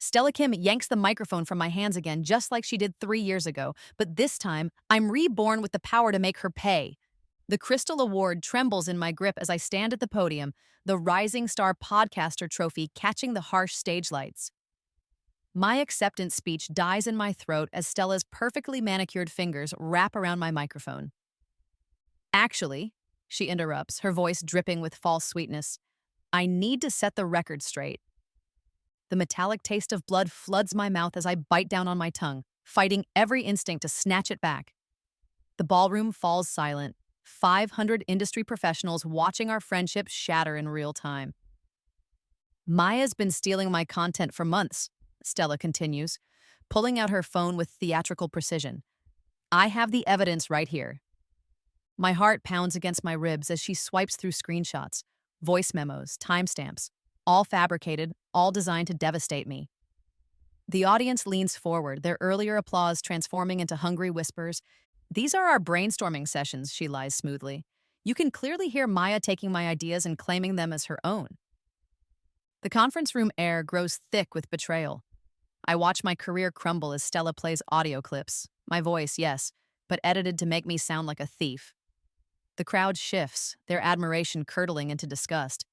Stella Kim yanks the microphone from my hands again, just like she did 3 years ago, but this time, I'm reborn with the power to make her pay. The Crystal Award trembles in my grip as I stand at the podium, the Rising Star Podcaster trophy catching the harsh stage lights. My acceptance speech dies in my throat as Stella's perfectly manicured fingers wrap around my microphone. Actually, she interrupts, her voice dripping with false sweetness, I need to set the record straight. The metallic taste of blood floods my mouth as I bite down on my tongue, fighting every instinct to snatch it back. The ballroom falls silent, 500 industry professionals watching our friendship shatter in real time. Maya's been stealing my content for months, Stella continues, pulling out her phone with theatrical precision. I have the evidence right here. My heart pounds against my ribs as she swipes through screenshots, voice memos, timestamps, all fabricated, all designed to devastate me. The audience leans forward, their earlier applause transforming into hungry whispers. These are our brainstorming sessions, she lies smoothly. You can clearly hear Maya taking my ideas and claiming them as her own. The conference room air grows thick with betrayal. I watch my career crumble as Stella plays audio clips. My voice, yes, but edited to make me sound like a thief. The crowd shifts, their admiration curdling into disgust.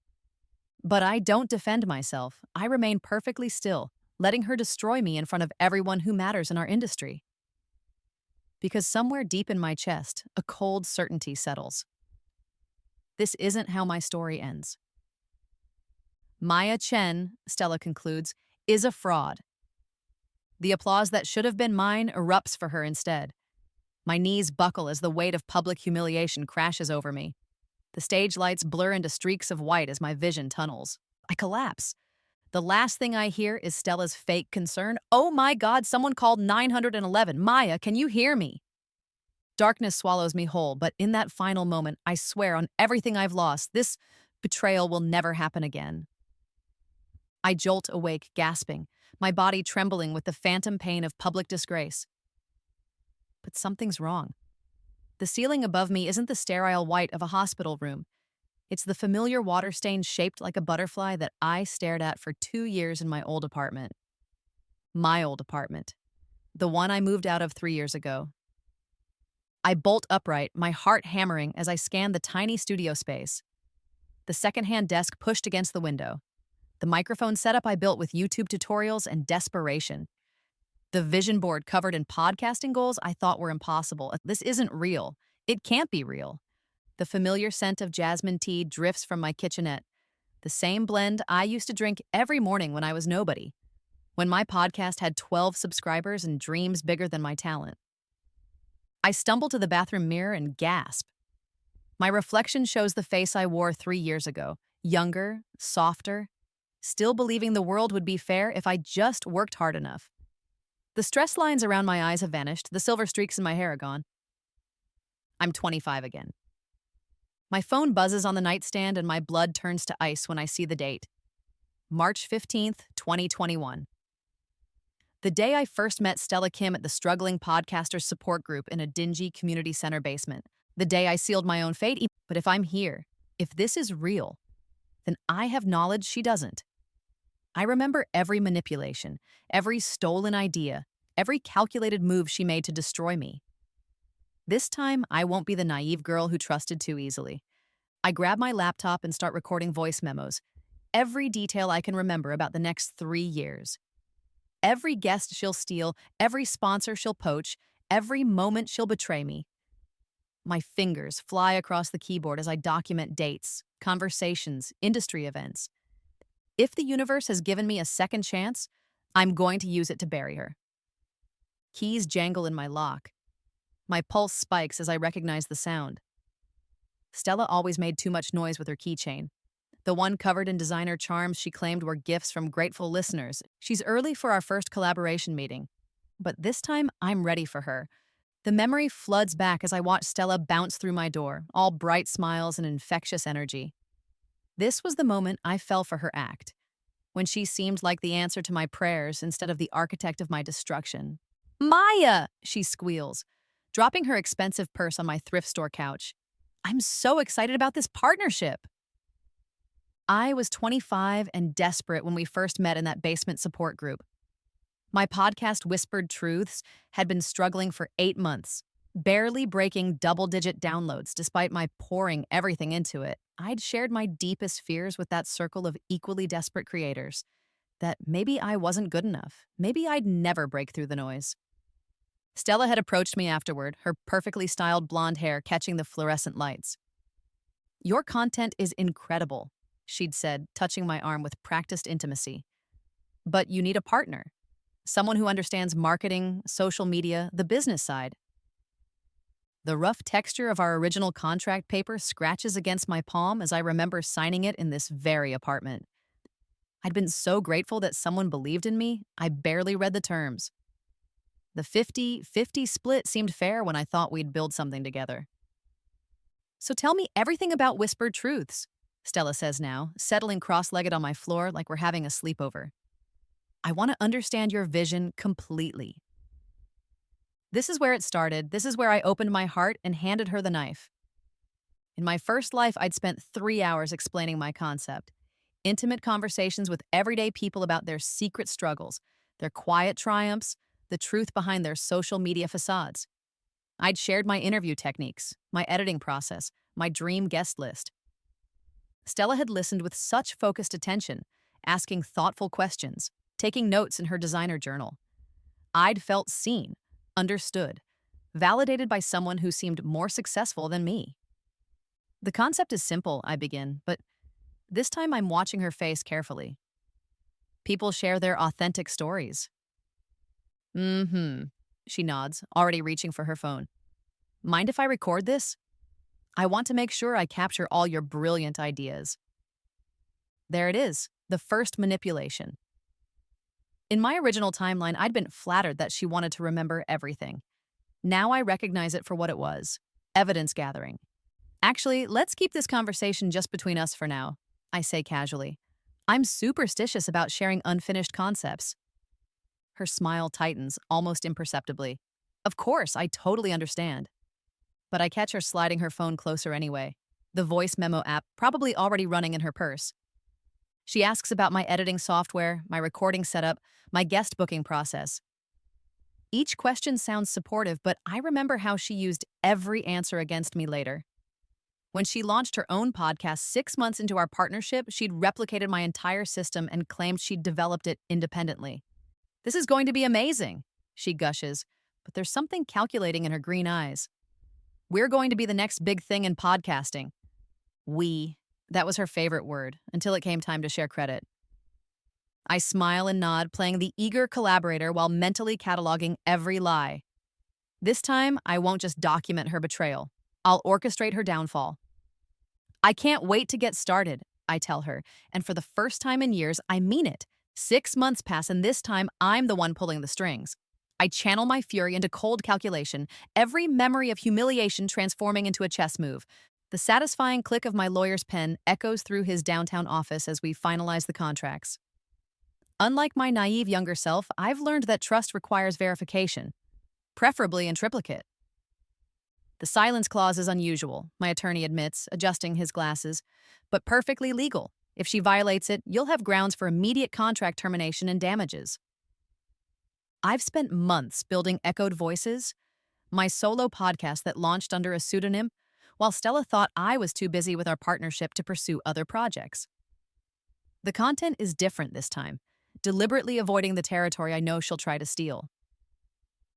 But I don't defend myself. I remain perfectly still, letting her destroy me in front of everyone who matters in our industry. Because somewhere deep in my chest, a cold certainty settles. This isn't how my story ends. Maya Chen, Stella concludes, is a fraud. The applause that should have been mine erupts for her instead. My knees buckle as the weight of public humiliation crashes over me. The stage lights blur into streaks of white as my vision tunnels. I collapse. The last thing I hear is Stella's fake concern. Oh my God, someone called 911. Maya, can you hear me? Darkness swallows me whole, but in that final moment, I swear on everything I've lost, this betrayal will never happen again. I jolt awake, gasping, my body trembling with the phantom pain of public disgrace. But something's wrong. The ceiling above me isn't the sterile white of a hospital room. It's the familiar water stain shaped like a butterfly that I stared at for 2 years in my old apartment. My old apartment. The one I moved out of 3 years ago. I bolt upright, my heart hammering as I scan the tiny studio space. The secondhand desk pushed against the window. The microphone setup I built with YouTube tutorials and desperation. The vision board covered in podcasting goals I thought were impossible. This isn't real. It can't be real. The familiar scent of jasmine tea drifts from my kitchenette. The same blend I used to drink every morning when I was nobody. When my podcast had 12 subscribers and dreams bigger than my talent. I stumble to the bathroom mirror and gasp. My reflection shows the face I wore 3 years ago. Younger, softer, still believing the world would be fair if I just worked hard enough. The stress lines around my eyes have vanished, the silver streaks in my hair are gone. I'm 25 again. My phone buzzes on the nightstand and my blood turns to ice when I see the date. March 15th, 2021. The day I first met Stella Kim at the struggling podcasters support group in a dingy community center basement. The day I sealed my own fate. But if I'm here, if this is real, then I have knowledge she doesn't. I remember every manipulation, every stolen idea, every calculated move she made to destroy me. This time, I won't be the naive girl who trusted too easily. I grab my laptop and start recording voice memos. Every detail I can remember about the next 3 years. Every guest she'll steal, every sponsor she'll poach, every moment she'll betray me. My fingers fly across the keyboard as I document dates, conversations, industry events. If the universe has given me a second chance, I'm going to use it to bury her. Keys jangle in my lock. My pulse spikes as I recognize the sound. Stella always made too much noise with her keychain. The one covered in designer charms she claimed were gifts from grateful listeners. She's early for our first collaboration meeting. But this time, I'm ready for her. The memory floods back as I watch Stella bounce through my door, all bright smiles and infectious energy. This was the moment I fell for her act, when she seemed like the answer to my prayers instead of the architect of my destruction. Maya, she squeals, dropping her expensive purse on my thrift store couch. I'm so excited about this partnership. I was 25 and desperate when we first met in that basement support group. My podcast, Whispered Truths, had been struggling for 8 months, barely breaking double-digit downloads despite my pouring everything into it. I'd shared my deepest fears with that circle of equally desperate creators, that maybe I wasn't good enough. Maybe I'd never break through the noise. Stella had approached me afterward, her perfectly styled blonde hair catching the fluorescent lights. "Your content is incredible," she'd said, touching my arm with practiced intimacy. "But you need a partner. Someone who understands marketing, social media, the business side." The rough texture of our original contract paper scratches against my palm as I remember signing it in this very apartment. I'd been so grateful that someone believed in me, I barely read the terms. The 50-50 split seemed fair when I thought we'd build something together. "So tell me everything about Whispered Truths," Stella says now, settling cross-legged on my floor like we're having a sleepover. "I want to understand your vision completely." This is where it started. This is where I opened my heart and handed her the knife. In my first life, I'd spent 3 hours explaining my concept. Intimate conversations with everyday people about their secret struggles, their quiet triumphs, the truth behind their social media facades. I'd shared my interview techniques, my editing process, my dream guest list. Stella had listened with such focused attention, asking thoughtful questions, taking notes in her designer journal. I'd felt seen, understood, validated by someone who seemed more successful than me. "The concept is simple," I begin, but this time I'm watching her face carefully. "People share their authentic stories." "Mm-hmm," she nods, already reaching for her phone. "Mind if I record this? I want to make sure I capture all your brilliant ideas." There it is, the first manipulation. In my original timeline, I'd been flattered that she wanted to remember everything. Now I recognize it for what it was: evidence gathering. "Actually, let's keep this conversation just between us for now," I say casually. "I'm superstitious about sharing unfinished concepts." Her smile tightens, almost imperceptibly. "Of course, I totally understand." But I catch her sliding her phone closer anyway, the voice memo app probably already running in her purse. She asks about my editing software, my recording setup, my guest booking process. Each question sounds supportive, but I remember how she used every answer against me later. When she launched her own podcast 6 months into our partnership, she'd replicated my entire system and claimed she'd developed it independently. "This is going to be amazing," she gushes, but there's something calculating in her green eyes. "We're going to be the next big thing in podcasting." "We." That was her favorite word, until it came time to share credit. I smile and nod, playing the eager collaborator while mentally cataloging every lie. This time, I won't just document her betrayal. I'll orchestrate her downfall. "I can't wait to get started," I tell her, and for the first time in years, I mean it. 6 months pass, and this time, I'm the one pulling the strings. I channel my fury into cold calculation, every memory of humiliation transforming into a chess move. The satisfying click of my lawyer's pen echoes through his downtown office as we finalize the contracts. Unlike my naive younger self, I've learned that trust requires verification, preferably in triplicate. The silence clause is unusual, my attorney admits, adjusting his glasses, but perfectly legal. If she violates it, you'll have grounds for immediate contract termination and damages. I've spent months building Echoed Voices, my solo podcast that launched under a pseudonym, while Stella thought I was too busy with our partnership to pursue other projects. The content is different this time, deliberately avoiding the territory I know she'll try to steal.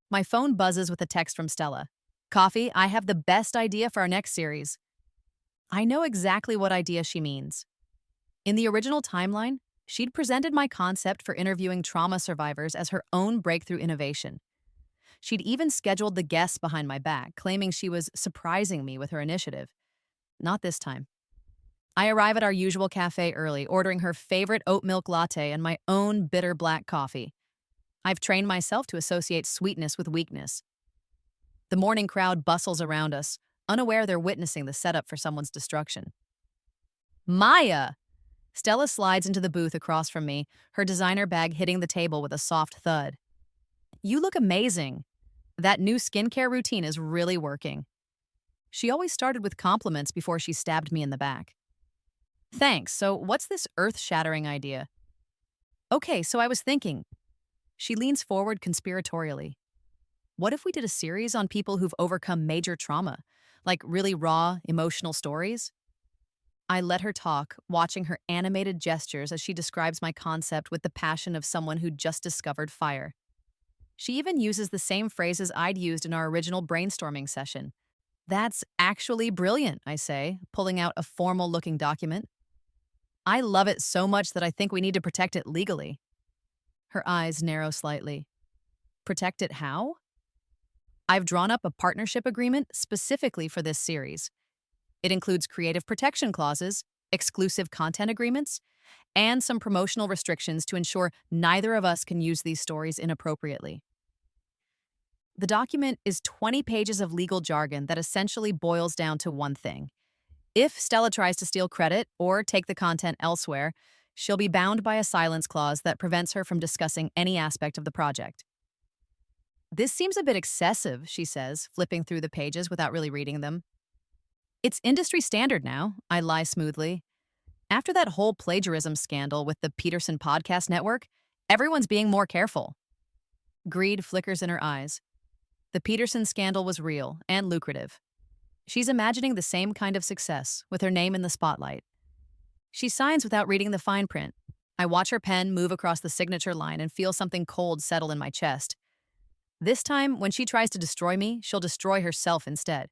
My phone buzzes with a text from Stella. "Coffee, I have the best idea for our next series." I know exactly what idea she means. In the original timeline, she'd presented my concept for interviewing trauma survivors as her own breakthrough innovation. She'd even scheduled the guests behind my back, claiming she was surprising me with her initiative. Not this time. I arrive at our usual cafe early, ordering her favorite oat milk latte and my own bitter black coffee. I've trained myself to associate sweetness with weakness. The morning crowd bustles around us, unaware they're witnessing the setup for someone's destruction. "Maya!" Stella slides into the booth across from me, her designer bag hitting the table with a soft thud. "You look amazing. That new skincare routine is really working." She always started with compliments before she stabbed me in the back. "Thanks. So what's this earth-shattering idea?" "Okay, so I was thinking, She leans forward conspiratorially. What if we did a series on people who've overcome major trauma, like really raw, emotional stories? I let her talk, watching her animated gestures as she describes my concept with the passion of someone who just discovered fire. She even uses the same phrases I'd used in our original brainstorming session. That's actually brilliant, I say, pulling out a formal looking document. I love it so much that I think we need to protect it legally. Her eyes narrow slightly. Protect it how? I've drawn up a partnership agreement specifically for this series. It includes creative protection clauses, exclusive content agreements, and some promotional restrictions to ensure neither of us can use these stories inappropriately. The document is 20 pages of legal jargon that essentially boils down to one thing. If Stella tries to steal credit or take the content elsewhere, she'll be bound by a silence clause that prevents her from discussing any aspect of the project. This seems a bit excessive, she says, flipping through the pages without really reading them. It's industry standard now, I lie smoothly. After that whole plagiarism scandal with the Peterson Podcast Network, everyone's being more careful. Greed flickers in her eyes. The Peterson scandal was real and lucrative. She's imagining the same kind of success, with her name in the spotlight. She signs without reading the fine print. I watch her pen move across the signature line and feel something cold settle in my chest. This time, when she tries to destroy me, she'll destroy herself instead.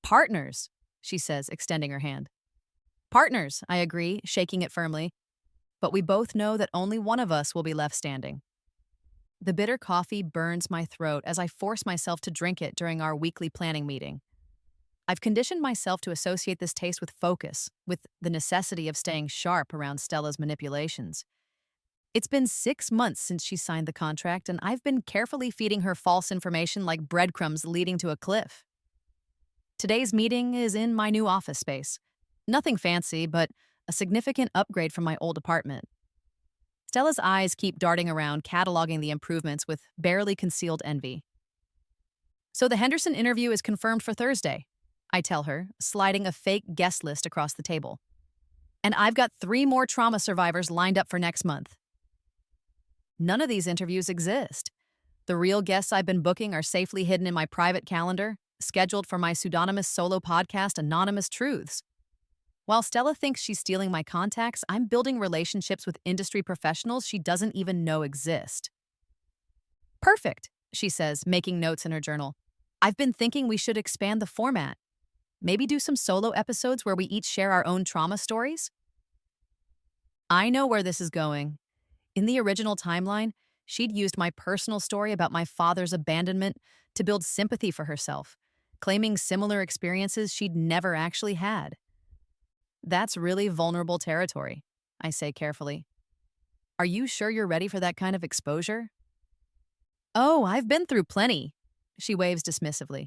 Partners, she says, extending her hand. Partners, I agree, shaking it firmly. But we both know that only one of us will be left standing. The bitter coffee burns my throat as I force myself to drink it during our weekly planning meeting. I've conditioned myself to associate this taste with focus, with the necessity of staying sharp around Stella's manipulations. It's been 6 months since she signed the contract, and I've been carefully feeding her false information like breadcrumbs leading to a cliff. Today's meeting is in my new office space. Nothing fancy, but a significant upgrade from my old apartment. Stella's eyes keep darting around, cataloging the improvements with barely concealed envy. So the Henderson interview is confirmed for Thursday, I tell her, sliding a fake guest list across the table. And I've got 3 more trauma survivors lined up for next month. None of these interviews exist. The real guests I've been booking are safely hidden in my private calendar, scheduled for my pseudonymous solo podcast, Anonymous Truths. While Stella thinks she's stealing my contacts, I'm building relationships with industry professionals she doesn't even know exist. Perfect, she says, making notes in her journal. I've been thinking we should expand the format. Maybe do some solo episodes where we each share our own trauma stories? I know where this is going. In the original timeline, she'd used my personal story about my father's abandonment to build sympathy for herself, claiming similar experiences she'd never actually had. That's really vulnerable territory, I say carefully. Are you sure you're ready for that kind of exposure? Oh, I've been through plenty, she waves dismissively.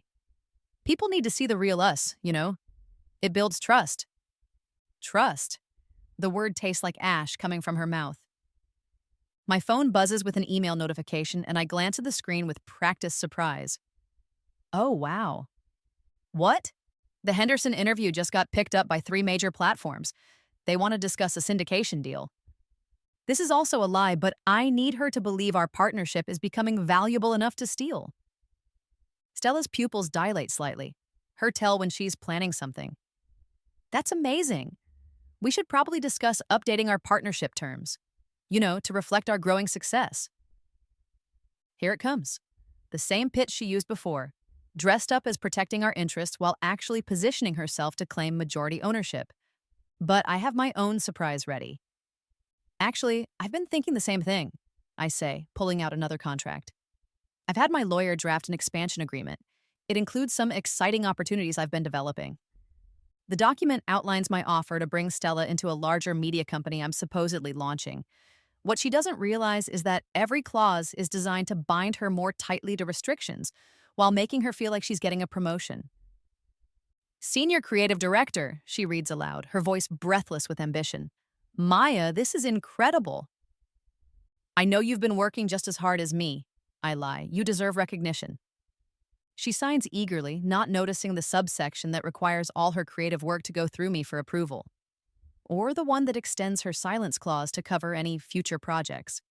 People need to see the real us, you know? It builds trust. Trust. The word tastes like ash coming from her mouth. My phone buzzes with an email notification, and I glance at the screen with practiced surprise. Oh, wow. What? The Henderson interview just got picked up by 3 major platforms. They want to discuss a syndication deal. This is also a lie, but I need her to believe our partnership is becoming valuable enough to steal. Stella's pupils dilate slightly, her tell when she's planning something. That's amazing. We should probably discuss updating our partnership terms, to reflect our growing success. Here it comes. The same pitch she used before, dressed up as protecting our interests while actually positioning herself to claim majority ownership. But I have my own surprise ready. Actually, I've been thinking the same thing, I say, pulling out another contract. I've had my lawyer draft an expansion agreement. It includes some exciting opportunities I've been developing. The document outlines my offer to bring Stella into a larger media company I'm supposedly launching. What she doesn't realize is that every clause is designed to bind her more tightly to restrictions, while making her feel like she's getting a promotion. Senior Creative Director, she reads aloud, her voice breathless with ambition. Maya, this is incredible. I know you've been working just as hard as me, I lie. You deserve recognition. She signs eagerly, not noticing the subsection that requires all her creative work to go through me for approval, or the one that extends her silence clause to cover any future projects.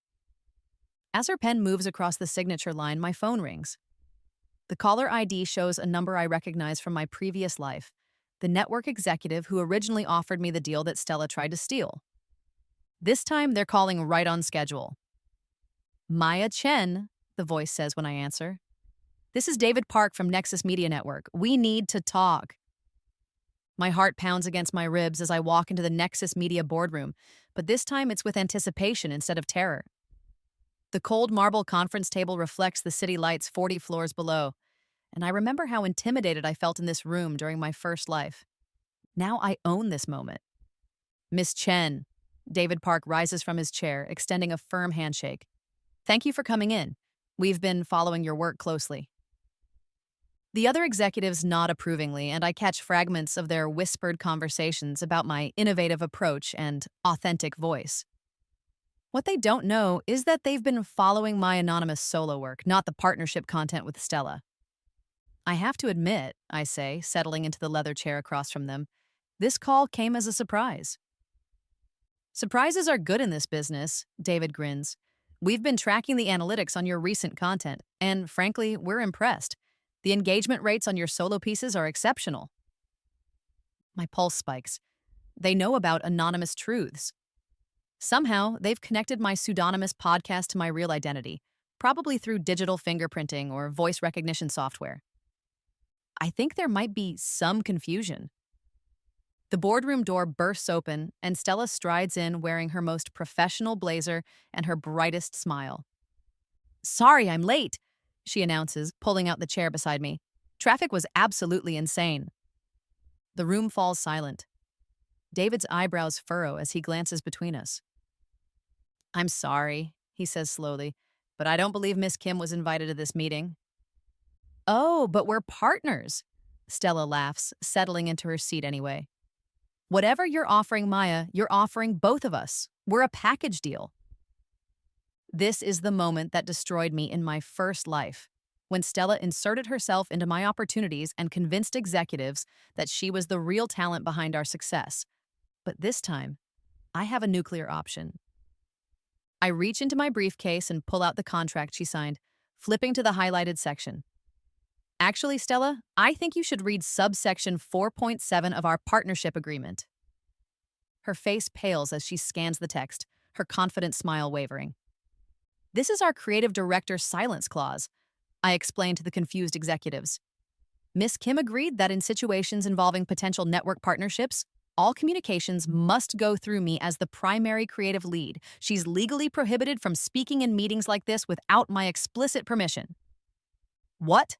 As her pen moves across the signature line, my phone rings. The caller ID shows a number I recognize from my previous life, the network executive who originally offered me the deal that Stella tried to steal. This time, they're calling right on schedule. Maya Chen, the voice says when I answer. This is David Park from Nexus Media Network. We need to talk. My heart pounds against my ribs as I walk into the Nexus Media boardroom, but this time it's with anticipation instead of terror. The cold marble conference table reflects the city lights 40 floors below, and I remember how intimidated I felt in this room during my first life. Now I own this moment. Miss Chen. David Park rises from his chair, extending a firm handshake. Thank you for coming in. We've been following your work closely. The other executives nod approvingly, and I catch fragments of their whispered conversations about my innovative approach and authentic voice. What they don't know is that they've been following my anonymous solo work, not the partnership content with Stella. I have to admit, I say, settling into the leather chair across from them, this call came as a surprise. Surprises are good in this business, David grins. We've been tracking the analytics on your recent content, and frankly, we're impressed. The engagement rates on your solo pieces are exceptional. My pulse spikes. They know about anonymous truths. Somehow, they've connected my pseudonymous podcast to my real identity, probably through digital fingerprinting or voice recognition software. I think there might be some confusion. The boardroom door bursts open, and Stella strides in wearing her most professional blazer and her brightest smile. Sorry, I'm late, she announces, pulling out the chair beside me. Traffic was absolutely insane. The room falls silent. David's eyebrows furrow as he glances between us. I'm sorry, he says slowly, but I don't believe Miss Kim was invited to this meeting. Oh, but we're partners, Stella laughs, settling into her seat anyway. Whatever you're offering Maya, you're offering both of us. We're a package deal. This is the moment that destroyed me in my first life, when Stella inserted herself into my opportunities and convinced executives that she was the real talent behind our success. But this time, I have a nuclear option. I reach into my briefcase and pull out the contract she signed, flipping to the highlighted section. Actually, Stella, I think you should read subsection 4.7 of our partnership agreement. Her face pales as she scans the text, her confident smile wavering. This is our creative director's silence clause, I explained to the confused executives. Miss Kim agreed that in situations involving potential network partnerships, all communications must go through me as the primary creative lead. She's legally prohibited from speaking in meetings like this without my explicit permission. What?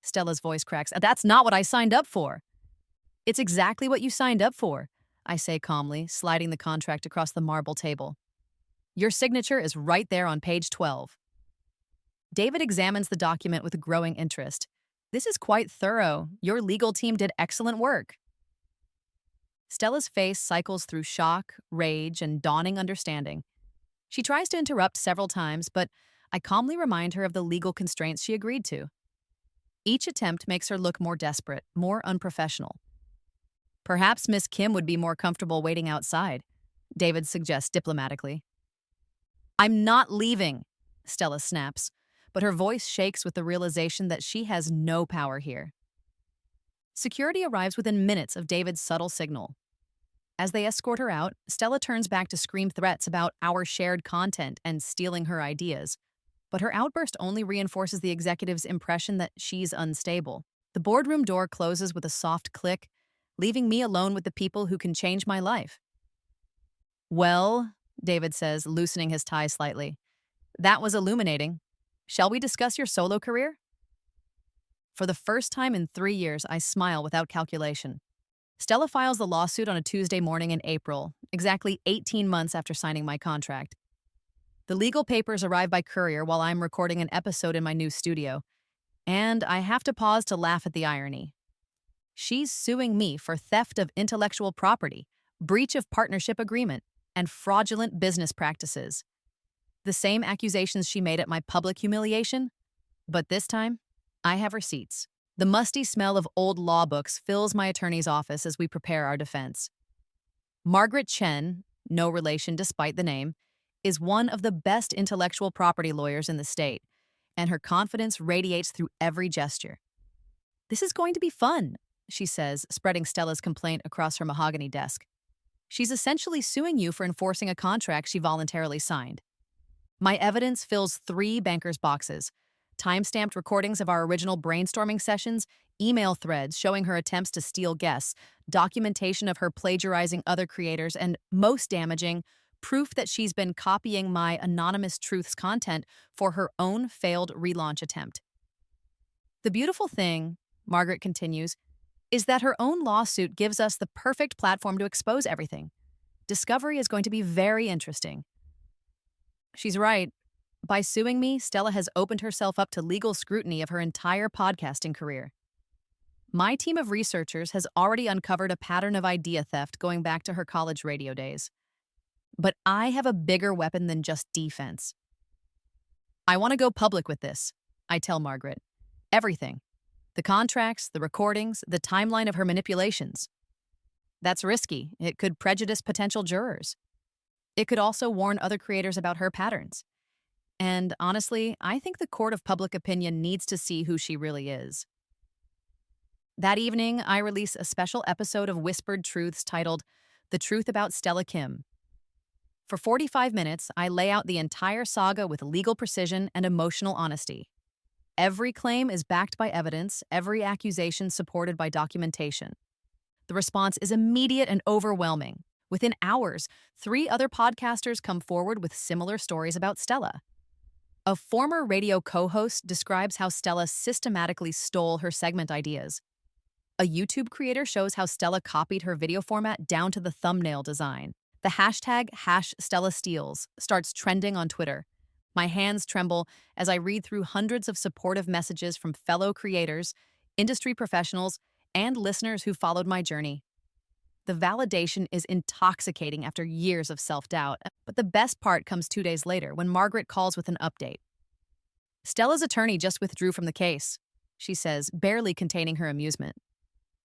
Stella's voice cracks. That's not what I signed up for. It's exactly what you signed up for, I say calmly, sliding the contract across the marble table. Your signature is right there on page 12. David examines the document with growing interest. This is quite thorough. Your legal team did excellent work. Stella's face cycles through shock, rage, and dawning understanding. She tries to interrupt several times, but I calmly remind her of the legal constraints she agreed to. Each attempt makes her look more desperate, more unprofessional. Perhaps Miss Kim would be more comfortable waiting outside, David suggests diplomatically. I'm not leaving, Stella snaps, but her voice shakes with the realization that she has no power here. Security arrives within minutes of David's subtle signal. As they escort her out, Stella turns back to scream threats about our shared content and stealing her ideas. But her outburst only reinforces the executive's impression that she's unstable. The boardroom door closes with a soft click, leaving me alone with the people who can change my life. Well, David says, loosening his tie slightly, that was illuminating. Shall we discuss your solo career? For the first time in 3 years, I smile without calculation. Stella files the lawsuit on a Tuesday morning in April, exactly 18 months after signing my contract. The legal papers arrive by courier while I'm recording an episode in my new studio, and I have to pause to laugh at the irony. She's suing me for theft of intellectual property, breach of partnership agreement, and fraudulent business practices. The same accusations she made at my public humiliation, but this time, I have receipts. The musty smell of old law books fills my attorney's office as we prepare our defense. Margaret Chen, no relation despite the name, is one of the best intellectual property lawyers in the state, and her confidence radiates through every gesture. "This is going to be fun," she says, spreading Stella's complaint across her mahogany desk. "She's essentially suing you for enforcing a contract she voluntarily signed." My evidence fills 3 bankers' boxes: time-stamped recordings of our original brainstorming sessions, email threads showing her attempts to steal guests, documentation of her plagiarizing other creators, and, most damaging, proof that she's been copying my Anonymous Truths content for her own failed relaunch attempt. "The beautiful thing," Margaret continues, "is that her own lawsuit gives us the perfect platform to expose everything. Discovery is going to be very interesting." She's right. By suing me, Stella has opened herself up to legal scrutiny of her entire podcasting career. My team of researchers has already uncovered a pattern of idea theft going back to her college radio days. But I have a bigger weapon than just defense. "I want to go public with this," I tell Margaret. "Everything. The contracts, the recordings, the timeline of her manipulations. That's risky. It could prejudice potential jurors. It could also warn other creators about her patterns. And honestly, I think the court of public opinion needs to see who she really is." That evening, I release a special episode of Whispered Truths titled "The Truth About Stella Kim." For 45 minutes, I lay out the entire saga with legal precision and emotional honesty. Every claim is backed by evidence, every accusation supported by documentation. The response is immediate and overwhelming. Within hours, 3 other podcasters come forward with similar stories about Stella. A former radio co-host describes how Stella systematically stole her segment ideas. A YouTube creator shows how Stella copied her video format down to the thumbnail design. The hashtag #StellaSteals starts trending on Twitter. My hands tremble as I read through hundreds of supportive messages from fellow creators, industry professionals, and listeners who followed my journey. The validation is intoxicating after years of self-doubt, but the best part comes 2 days later when Margaret calls with an update. "Stella's attorney just withdrew from the case," she says, barely containing her amusement.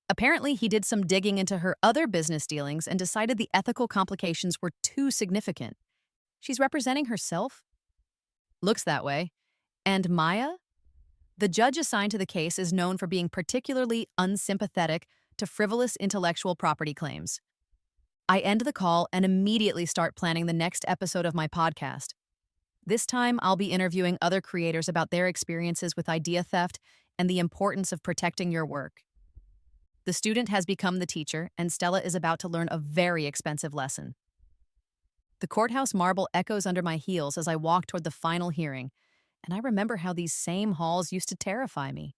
"Apparently, he did some digging into her other business dealings and decided the ethical complications were too significant. She's representing herself?" "Looks that way." "And Maya?" The judge assigned to the case is known for being particularly unsympathetic to frivolous intellectual property claims. I end the call and immediately start planning the next episode of my podcast. This time, I'll be interviewing other creators about their experiences with idea theft and the importance of protecting your work. The student has become the teacher, and Stella is about to learn a very expensive lesson. The courthouse marble echoes under my heels as I walk toward the final hearing, and I remember how these same halls used to terrify me.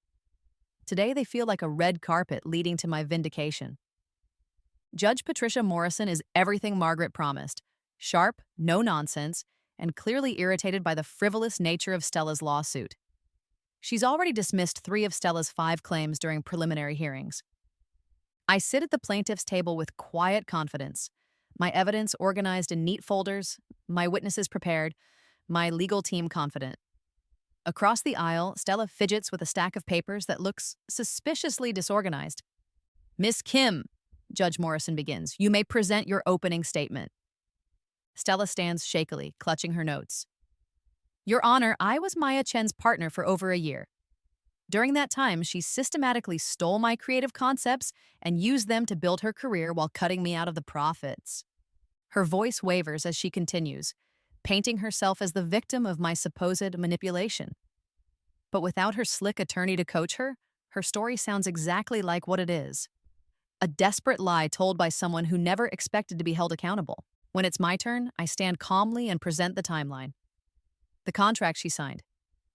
Today, they feel like a red carpet leading to my vindication. Judge Patricia Morrison is everything Margaret promised: sharp, no nonsense, and clearly irritated by the frivolous nature of Stella's lawsuit. She's already dismissed 3 of Stella's 5 claims during preliminary hearings. I sit at the plaintiff's table with quiet confidence, my evidence organized in neat folders, my witnesses prepared, my legal team confident. Across the aisle, Stella fidgets with a stack of papers that looks suspiciously disorganized. "Miss Kim," Judge Morrison begins, "you may present your opening statement." Stella stands shakily, clutching her notes. "Your Honor, I was Maya Chen's partner for over a year. During that time, she systematically stole my creative concepts and used them to build her career while cutting me out of the profits." Her voice wavers as she continues, painting herself as the victim of my supposed manipulation. But without her slick attorney to coach her, her story sounds exactly like what it is: a desperate lie told by someone who never expected to be held accountable. When it's my turn, I stand calmly and present the timeline. The contract she signed,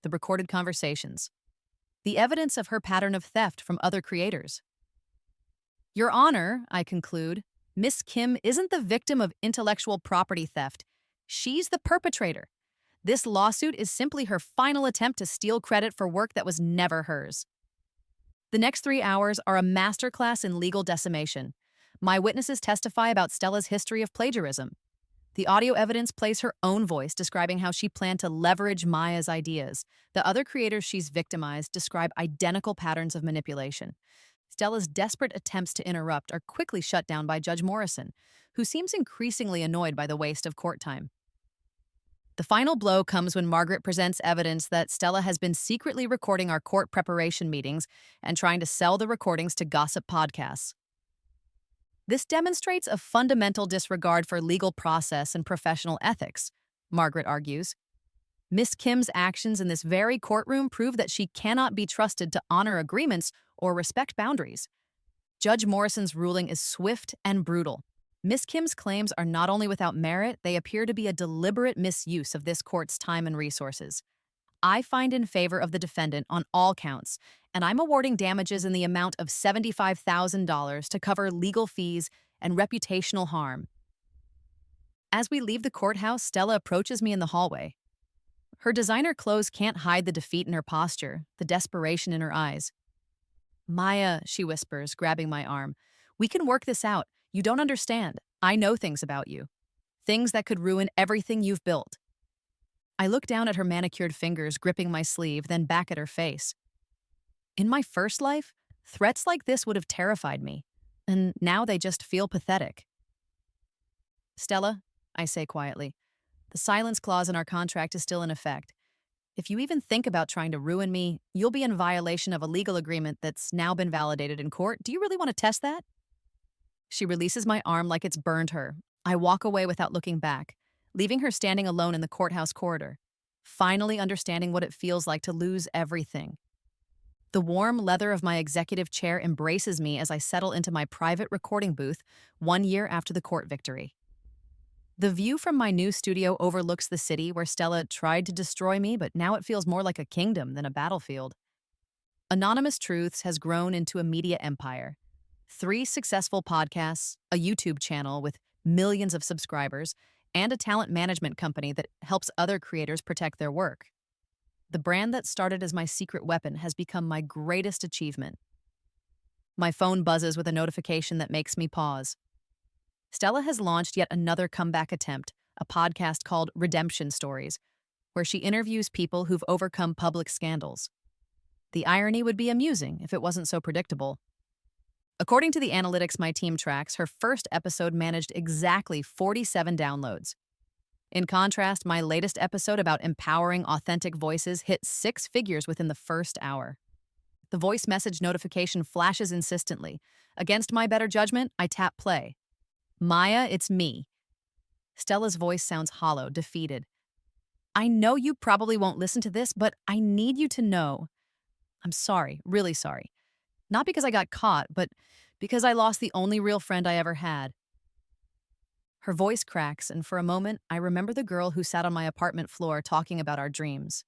the recorded conversations, the evidence of her pattern of theft from other creators. "Your Honor," I conclude, "Miss Kim isn't the victim of intellectual property theft. She's the perpetrator. This lawsuit is simply her final attempt to steal credit for work that was never hers." The next 3 hours are a masterclass in legal decimation. My witnesses testify about Stella's history of plagiarism. The audio evidence plays her own voice, describing how she planned to leverage Maya's ideas. The other creators she's victimized describe identical patterns of manipulation. Stella's desperate attempts to interrupt are quickly shut down by Judge Morrison, who seems increasingly annoyed by the waste of court time. The final blow comes when Margaret presents evidence that Stella has been secretly recording our court preparation meetings and trying to sell the recordings to gossip podcasts. This demonstrates a fundamental disregard for legal process and professional ethics, Margaret argues. Miss Kim's actions in this very courtroom prove that she cannot be trusted to honor agreements or respect boundaries. Judge Morrison's ruling is swift and brutal. Miss Kim's claims are not only without merit, they appear to be a deliberate misuse of this court's time and resources. I find in favor of the defendant on all counts, and I'm awarding damages in the amount of $75,000 to cover legal fees and reputational harm. As we leave the courthouse, Stella approaches me in the hallway. Her designer clothes can't hide the defeat in her posture, the desperation in her eyes. "Maya," she whispers, grabbing my arm, "we can work this out. You don't understand. I know things about you. Things that could ruin everything you've built." I look down at her manicured fingers gripping my sleeve, then back at her face. In my first life, threats like this would have terrified me, and now they just feel pathetic. "Stella," I say quietly, "the silence clause in our contract is still in effect. If you even think about trying to ruin me, you'll be in violation of a legal agreement that's now been validated in court. Do you really want to test that?" She releases my arm like it's burned her. I walk away without looking back, leaving her standing alone in the courthouse corridor, finally understanding what it feels like to lose everything. The warm leather of my executive chair embraces me as I settle into my private recording booth 1 year after the court victory. The view from my new studio overlooks the city where Stella tried to destroy me, but now it feels more like a kingdom than a battlefield. Anonymous Truths has grown into a media empire. 3 successful podcasts, a YouTube channel with millions of subscribers, and a talent management company that helps other creators protect their work. The brand that started as my secret weapon has become my greatest achievement. My phone buzzes with a notification that makes me pause. Stella has launched yet another comeback attempt, a podcast called Redemption Stories, where she interviews people who've overcome public scandals. The irony would be amusing if it wasn't so predictable. According to the analytics my team tracks, her first episode managed exactly 47 downloads. In contrast, my latest episode about empowering authentic voices hit 6 figures within the first hour. The voice message notification flashes insistently. Against my better judgment, I tap play. "Maya, it's me." Stella's voice sounds hollow, defeated. "I know you probably won't listen to this, but I need you to know. I'm sorry, really sorry. Not because I got caught, but because I lost the only real friend I ever had." Her voice cracks, and for a moment, I remember the girl who sat on my apartment floor talking about our dreams.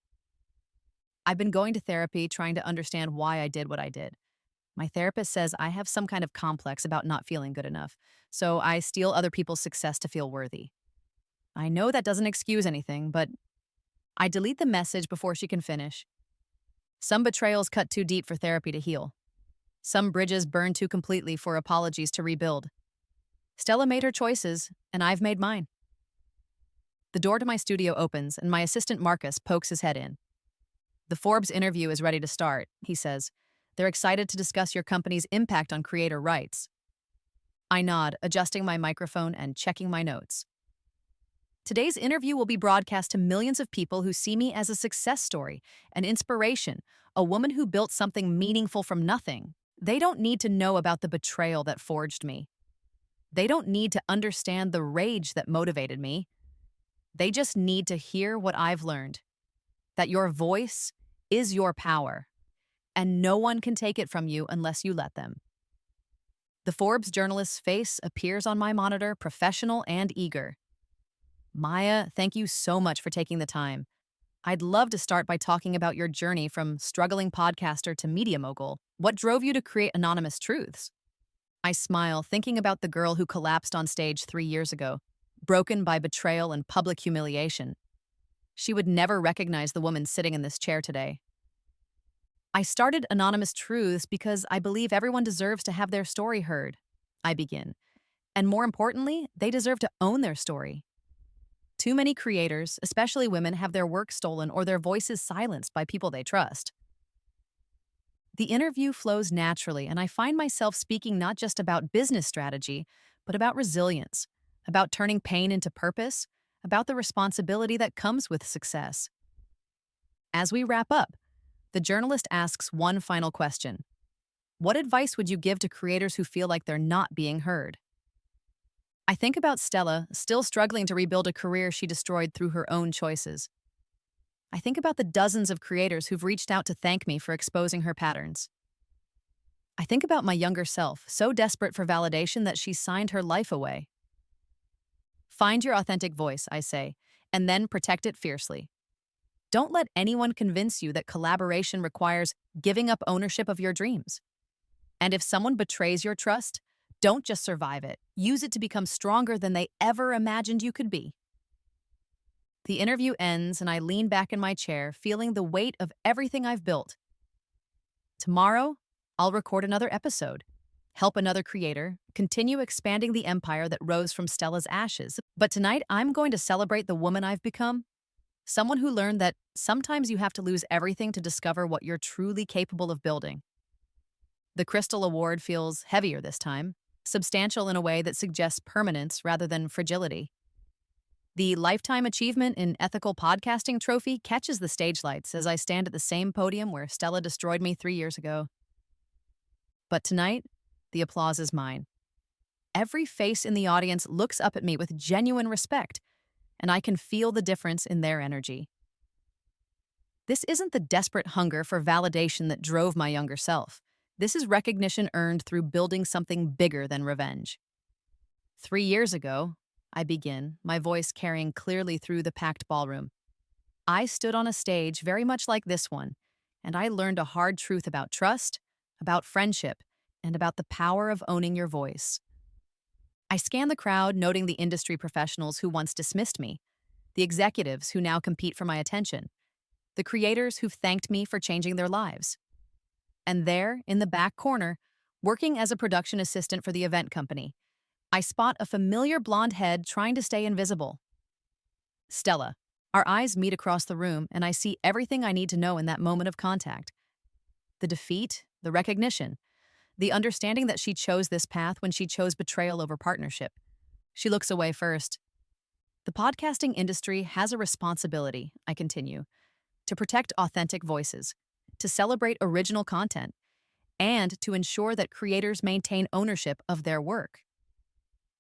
I've been going to therapy, trying to understand why I did what I did. My therapist says I have some kind of complex about not feeling good enough, so I steal other people's success to feel worthy. I know that doesn't excuse anything, but I delete the message before she can finish. Some betrayals cut too deep for therapy to heal. Some bridges burn too completely for apologies to rebuild. Stella made her choices, and I've made mine. The door to my studio opens, and my assistant Marcus pokes his head in. "The Forbes interview is ready to start," he says. "They're excited to discuss your company's impact on creator rights." I nod, adjusting my microphone and checking my notes. "Today's interview will be broadcast to millions of people who see me as a success story, an inspiration, a woman who built something meaningful from nothing. They don't need to know about the betrayal that forged me. They don't need to understand the rage that motivated me. They just need to hear what I've learned, that your voice is your power, and no one can take it from you unless you let them." The Forbes journalist's face appears on my monitor, professional and eager. "Maya, thank you so much for taking the time. I'd love to start by talking about your journey from struggling podcaster to media mogul. What drove you to create Anonymous Truths?" I smile, thinking about the girl who collapsed on stage 3 years ago, broken by betrayal and public humiliation. She would never recognize the woman sitting in this chair today. "I started Anonymous Truths because I believe everyone deserves to have their story heard," I begin. "And more importantly, they deserve to own their story. Too many creators, especially women, have their work stolen or their voices silenced by people they trust." The interview flows naturally, and I find myself speaking not just about business strategy, but about resilience, about turning pain into purpose, about the responsibility that comes with success. As we wrap up, the journalist asks one final question. What advice would you give to creators who feel like they're not being heard? I think about Stella, still struggling to rebuild a career she destroyed through her own choices. I think about the dozens of creators who've reached out to thank me for exposing her patterns. I think about my younger self, so desperate for validation that she signed her life away. Find your authentic voice, I say, and then protect it fiercely. Don't let anyone convince you that collaboration requires giving up ownership of your dreams. And if someone betrays your trust, don't just survive it. Use it to become stronger than they ever imagined you could be. The interview ends, and I lean back in my chair, feeling the weight of everything I've built. Tomorrow, I'll record another episode, help another creator, continue expanding the empire that rose from Stella's ashes. But tonight, I'm going to celebrate the woman I've become, someone who learned that sometimes you have to lose everything to discover what you're truly capable of building. The Crystal Award feels heavier this time, substantial in a way that suggests permanence rather than fragility. The Lifetime Achievement in Ethical Podcasting trophy catches the stage lights as I stand at the same podium where Stella destroyed me 3 years ago. But tonight, the applause is mine. Every face in the audience looks up at me with genuine respect, and I can feel the difference in their energy. This isn't the desperate hunger for validation that drove my younger self. This is recognition earned through building something bigger than revenge. 3 years ago, I begin, my voice carrying clearly through the packed ballroom. I stood on a stage very much like this one, and I learned a hard truth about trust, about friendship, and about the power of owning your voice. I scanned the crowd, noting the industry professionals who once dismissed me, the executives who now compete for my attention, the creators who've thanked me for changing their lives. And there, in the back corner, working as a production assistant for the event company, I spot a familiar blonde head trying to stay invisible. Stella. Our eyes meet across the room, and I see everything I need to know in that moment of contact. The defeat, the recognition, the understanding that she chose this path when she chose betrayal over partnership. She looks away first. The podcasting industry has a responsibility, I continue, to protect authentic voices, to celebrate original content, and to ensure that creators maintain ownership of their work.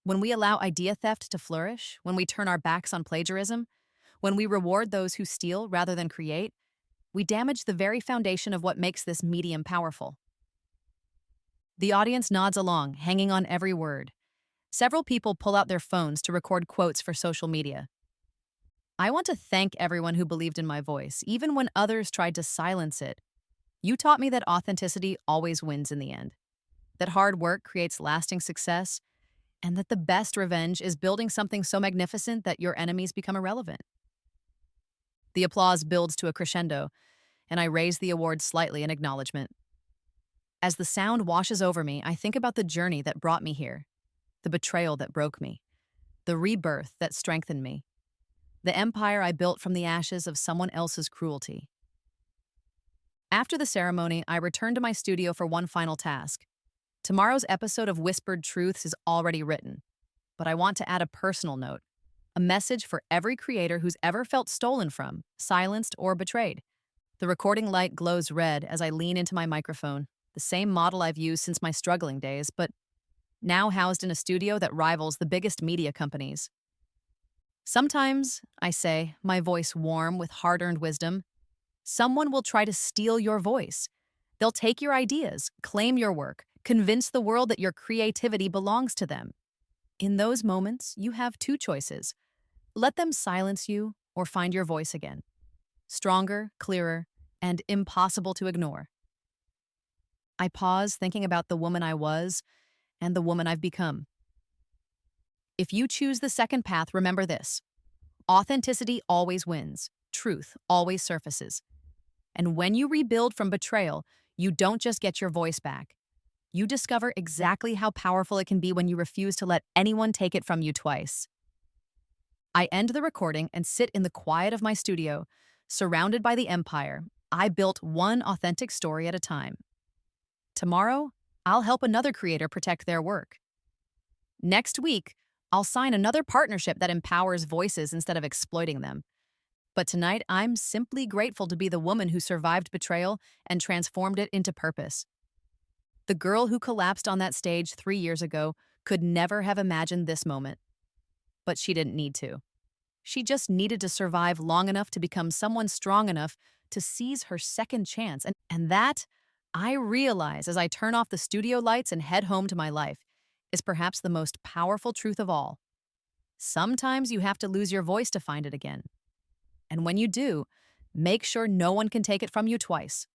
When we allow idea theft to flourish, when we turn our backs on plagiarism, when we reward those who steal rather than create, we damage the very foundation of what makes this medium powerful. The audience nods along, hanging on every word. Several people pull out their phones to record quotes for social media. I want to thank everyone who believed in my voice, even when others tried to silence it. You taught me that authenticity always wins in the end, that hard work creates lasting success, and that the best revenge is building something so magnificent that your enemies become irrelevant. The applause builds to a crescendo, and I raise the award slightly in acknowledgement. As the sound washes over me, I think about the journey that brought me here, the betrayal that broke me, the rebirth that strengthened me, the empire I built from the ashes of someone else's cruelty. After the ceremony, I return to my studio for one final task. Tomorrow's episode of Whispered Truths is already written, but I want to add a personal note, a message for every creator who's ever felt stolen from, silenced, or betrayed. The recording light glows red as I lean into my microphone, the same model I've used since my struggling days, but now housed in a studio that rivals the biggest media companies. Sometimes, I say, my voice warm with hard-earned wisdom, someone will try to steal your voice. They'll take your ideas, claim your work, convince the world that your creativity belongs to them. In those moments, you have two choices. Let them silence you or find your voice again. Stronger, clearer, and impossible to ignore. I pause, thinking about the woman I was and the woman I've become. If you choose the second path, remember this. Authenticity always wins. Truth always surfaces. And when you rebuild from betrayal, you don't just get your voice back. You discover exactly how powerful it can be when you refuse to let anyone take it from you twice. I end the recording and sit in the quiet of my studio, surrounded by the empire. I built one authentic story at a time. Tomorrow, I'll help another creator protect their work. Next week, I'll sign another partnership that empowers voices instead of exploiting them. But tonight, I'm simply grateful to be the woman who survived betrayal and transformed it into purpose. The girl who collapsed on that stage 3 years ago could never have imagined this moment, but she didn't need to. She just needed to survive long enough to become someone strong enough to seize her second chance. And that, I realize as I turn off the studio lights and head home to my life, is perhaps the most powerful truth of all. Sometimes you have to lose your voice to find it again. And when you do, make sure no one can take it from you twice.